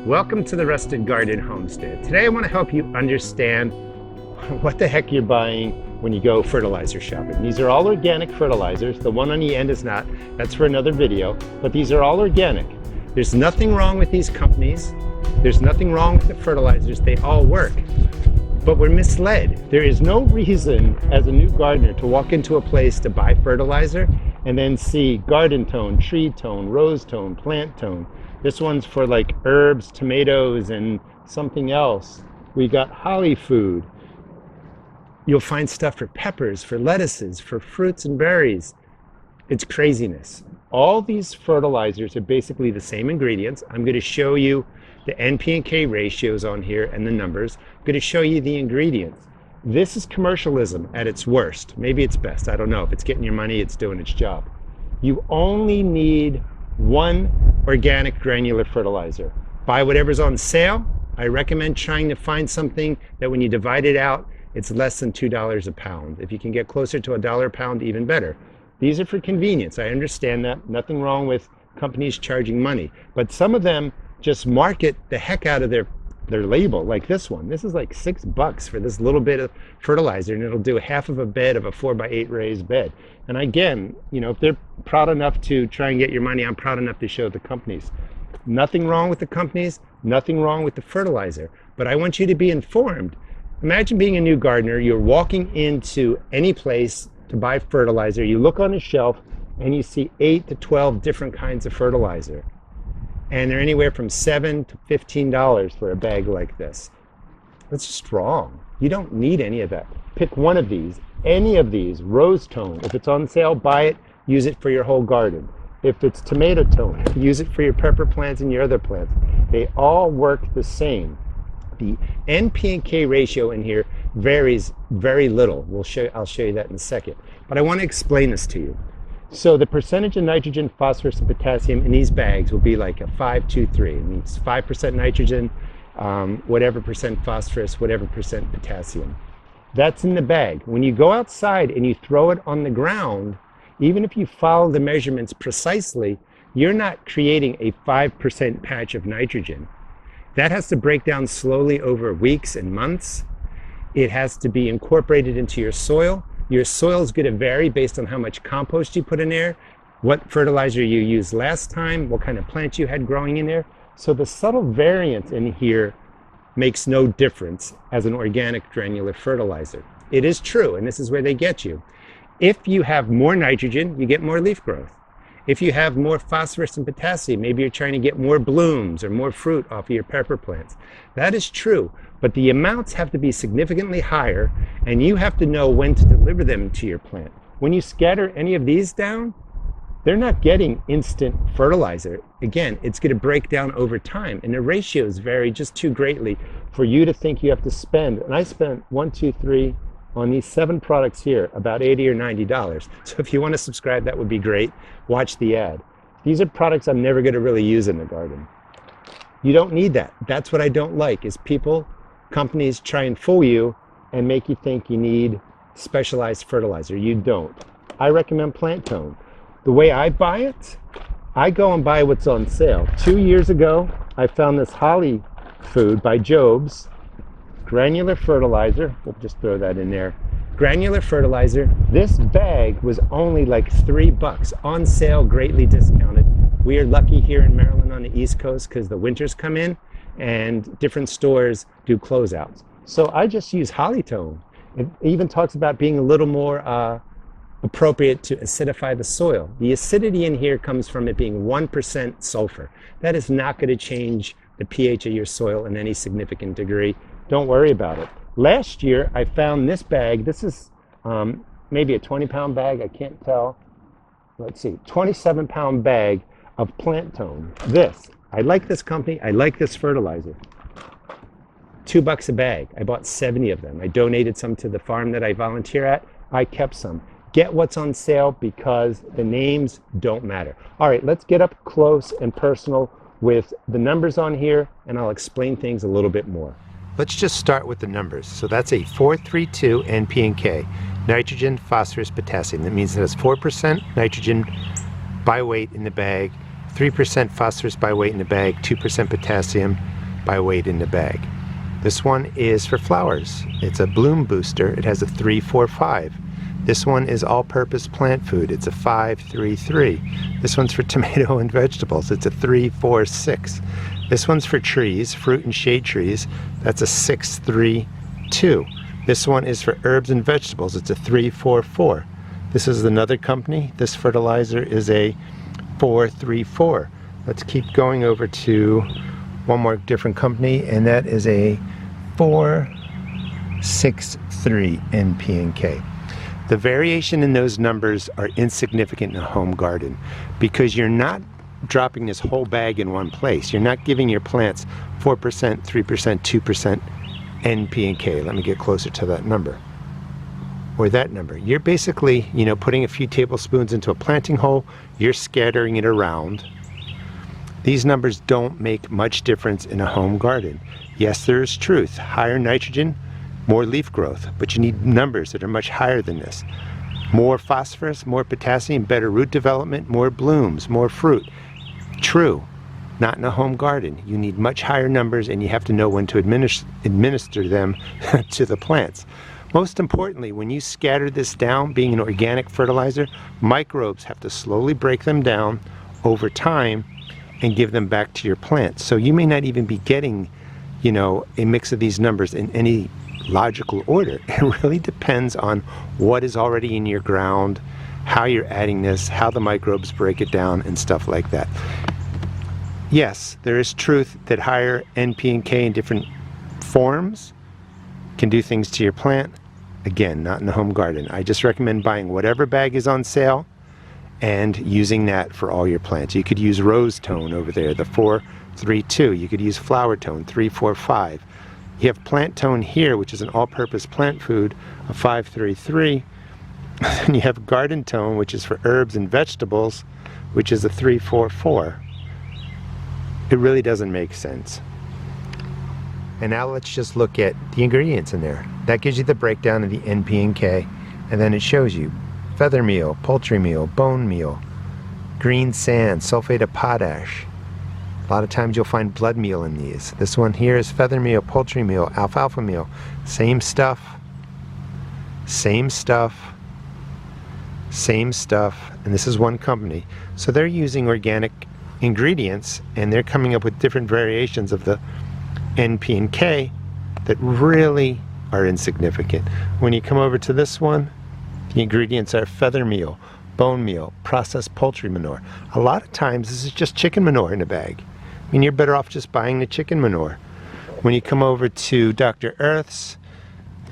Welcome to the Rusted Garden Homestead. Today I want to help you understand what the heck you're buying when you go fertilizer shopping. These are all organic fertilizers. The one on the end is not. That's for another video, but these are all organic. There's nothing wrong with these companies. There's nothing wrong with the fertilizers. They all work. But we're misled. There is no reason as a new gardener to walk into a place to buy fertilizer and then see garden tone, tree tone, rose tone, plant tone. This one's for like herbs, tomatoes, and something else. We got holly food. You'll find stuff for peppers, for lettuces, for fruits and berries. It's craziness. All these fertilizers are basically the same ingredients. I'm going to show you the N, P, and K ratios on here and the numbers. I'm going to show you the ingredients. This is commercialism at its worst. Maybe it's best. I don't know. If it's getting your money, it's doing its job. You only need one organic granular fertilizer. Buy whatever's on sale. I recommend trying to find something that when you divide it out, it's less than $2 a pound. If you can get closer to $1 a pound, even better. These are for convenience. I understand that. Nothing wrong with companies charging money. But some of them just market the heck out of their label, like this one. This is like $6 for this little bit of fertilizer, and it'll do half of a bed of a 4x8 raised bed. And again, you know, if they're proud enough to try and get your money, I'm proud enough to show the companies. Nothing wrong with the companies, nothing wrong with the fertilizer, but I want you to be informed. Imagine being a new gardener, you're walking into any place to buy fertilizer, you look on a shelf and you see 8 to 12 different kinds of fertilizer. And they're anywhere from $7 to $15 for a bag like this. That's just wrong. You don't need any of that. Pick one of these, any of these, rose tone. If it's on sale, buy it, use it for your whole garden. If it's tomato tone, use it for your pepper plants and your other plants. They all work the same. The N, P, and K ratio in here varies very little. I'll show you that in a second. But I want to explain this to you. So the percentage of nitrogen, phosphorus, and potassium in these bags will be like a 5-2-3. It means 5% nitrogen, whatever percent phosphorus, whatever percent potassium. That's in the bag. When you go outside and you throw it on the ground, even if you follow the measurements precisely, you're not creating a 5% patch of nitrogen. That has to break down slowly over weeks and months. It has to be incorporated into your soil. Your soil is going to vary based on how much compost you put in there, what fertilizer you used last time, what kind of plants you had growing in there. So the subtle variance in here makes no difference as an organic granular fertilizer. It is true, and this is where they get you. If you have more nitrogen, you get more leaf growth. If you have more phosphorus and potassium, maybe you're trying to get more blooms or more fruit off of your pepper plants. That is true, but the amounts have to be significantly higher, and you have to know when to deliver them to your plant. When you scatter any of these down, they're not getting instant fertilizer. Again, it's going to break down over time, and the ratios vary just too greatly for you to think you have to spend. And I spent 1, 2, 3 on these 7 products here, about $80 or $90. So if you want to subscribe, that would be great. Watch the ad. These are products I'm never going to really use in the garden. You don't need that. That's what I don't like, is companies try and fool you and make you think you need specialized fertilizer. You don't. I recommend plant tone. The way I buy it, I go and buy what's on sale. 2 years ago, I found this holly food by Job's, granular fertilizer. We'll just throw that in there. Granular fertilizer. This bag was only like $3 on sale, greatly discounted. We are lucky here in Maryland on the East Coast because the winters come in and different stores do closeouts. So I just use holly tone. It even talks about being a little more appropriate to acidify the soil. The acidity in here comes from it being 1% sulfur. That is not going to change the pH of your soil in any significant degree. Don't worry about it. Last year, I found this bag. This is maybe a 20-pound bag. I can't tell. Let's see, 27-pound bag of plant tone. This. I like this company. I like this fertilizer. $2 a bag. I bought 70 of them. I donated some to the farm that I volunteer at. I kept some. Get what's on sale because the names don't matter. All right, let's get up close and personal with the numbers on here, and I'll explain things a little bit more. Let's just start with the numbers. So that's a 432 N, P, and K. Nitrogen, phosphorus, potassium. That means it has 4% nitrogen by weight in the bag, 3% phosphorus by weight in the bag, 2% potassium, by weight in the bag. This one is for flowers. It's a bloom booster. It has a 3-4-5. This one is all-purpose plant food. It's a 5-3-3. This one's for tomato and vegetables. It's a 3-4-6. This one's for trees, fruit and shade trees. That's a 6-3-2. This one is for herbs and vegetables. It's a 3-4-4. This is another company. This fertilizer is a 4-3-4. Let's keep going over to one more different company, and that is a 4-6-3 NP&K. The variation in those numbers are insignificant in a home garden because you're not dropping this whole bag in one place. You're not giving your plants 4%, 3%, 2% NP&K. Let me get closer to that number. Or that number. You're basically, putting a few tablespoons into a planting hole, you're scattering it around. These numbers don't make much difference in a home garden. Yes, there is truth. Higher nitrogen, more leaf growth, but you need numbers that are much higher than this. More phosphorus, more potassium, better root development, more blooms, more fruit. True, not in a home garden. You need much higher numbers, and you have to know when to administer them to the plants. Most importantly, when you scatter this down, being an organic fertilizer, microbes have to slowly break them down over time and give them back to your plants. So you may not even be getting, a mix of these numbers in any logical order. It really depends on what is already in your ground, how you're adding this, how the microbes break it down, and stuff like that. Yes, there is truth that higher NP&K in different forms can do things to your plant. Again, not in the home garden. I just recommend buying whatever bag is on sale and using that for all your plants. You could use rose tone over there, the 4-3-2. You could use flower tone, 3-4-5. You have plant tone here, which is an all-purpose plant food, a 5-3-3. And you have garden tone, which is for herbs and vegetables, which is a 3-4-4. It really doesn't make sense. And now let's just look at the ingredients in there. That gives you the breakdown of the NP&K, and then it shows you feather meal, poultry meal, bone meal, green sand, sulfate of potash. A lot of times you'll find blood meal in these. This one here is feather meal, poultry meal, alfalfa meal. Same stuff, same stuff, same stuff, and this is one company. So they're using organic ingredients, and they're coming up with different variations of the NP&K that really are insignificant. When you come over to this one, the ingredients are feather meal, bone meal, processed poultry manure. A lot of times this is just chicken manure in a bag. I mean, you're better off just buying the chicken manure. When you come over to Dr. Earth's,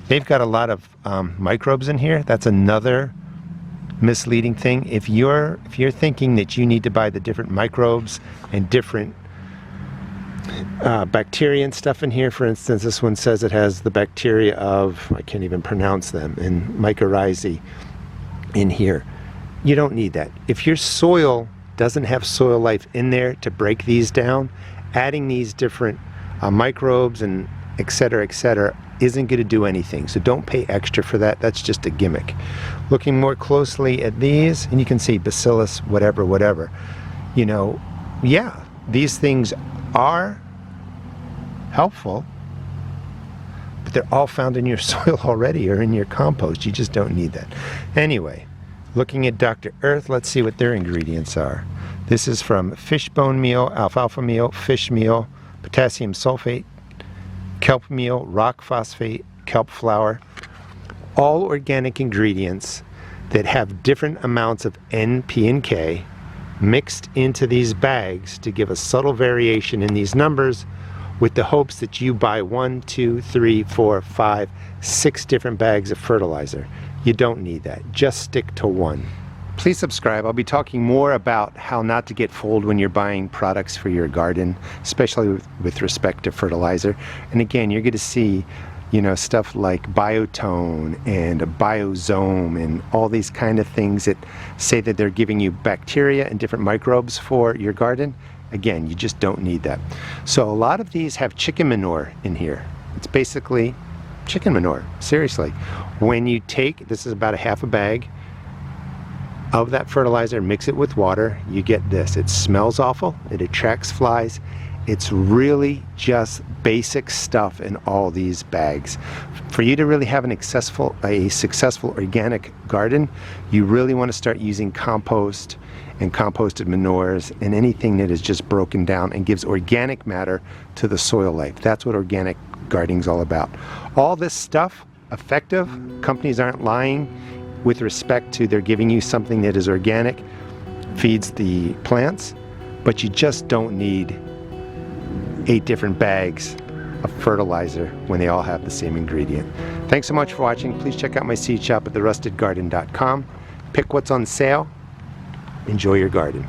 they've got a lot of microbes in here. That's another misleading thing. If you're thinking that you need to buy the different microbes and different bacteria and stuff in here, for instance, this one says it has the bacteria of, I can't even pronounce them, and mycorrhizae in here. You don't need that. If your soil doesn't have soil life in there to break these down, adding these different microbes and et cetera, isn't going to do anything. So don't pay extra for that. That's just a gimmick. Looking more closely at these, and you can see bacillus, whatever. Yeah, these things are helpful, but they're all found in your soil already or in your compost. You just don't need that. Anyway, looking at Dr. Earth, let's see what their ingredients are. This is from fish bone meal, alfalfa meal, fish meal, potassium sulfate, kelp meal, rock phosphate, kelp flour. All organic ingredients that have different amounts of NP&K mixed into these bags to give a subtle variation in these numbers, with the hopes that you buy 1, 2, 3, 4, 5, 6 different bags of fertilizer. You don't need that. Just stick to one. Please subscribe. I'll be talking more about how not to get fooled when you're buying products for your garden, especially with respect to fertilizer. And again, you're going to see stuff like biotone and a biosome and all these kind of things that say that they're giving you bacteria and different microbes for your garden. Again, you just don't need that. So a lot of these have chicken manure in here. It's basically chicken manure, seriously. When you take, this is about a half a bag of that fertilizer, mix it with water, you get this. It smells awful, it attracts flies, It's really just basic stuff in all these bags. For you to really have a successful organic garden, you really want to start using compost and composted manures and anything that is just broken down and gives organic matter to the soil life. That's what organic gardening is all about. All this stuff, effective, companies aren't lying with respect to they're giving you something that is organic, feeds the plants, but you just don't need 8 different bags of fertilizer when they all have the same ingredient. Thanks so much for watching. Please check out my seed shop at therustedgarden.com. Pick what's on sale. Enjoy your garden.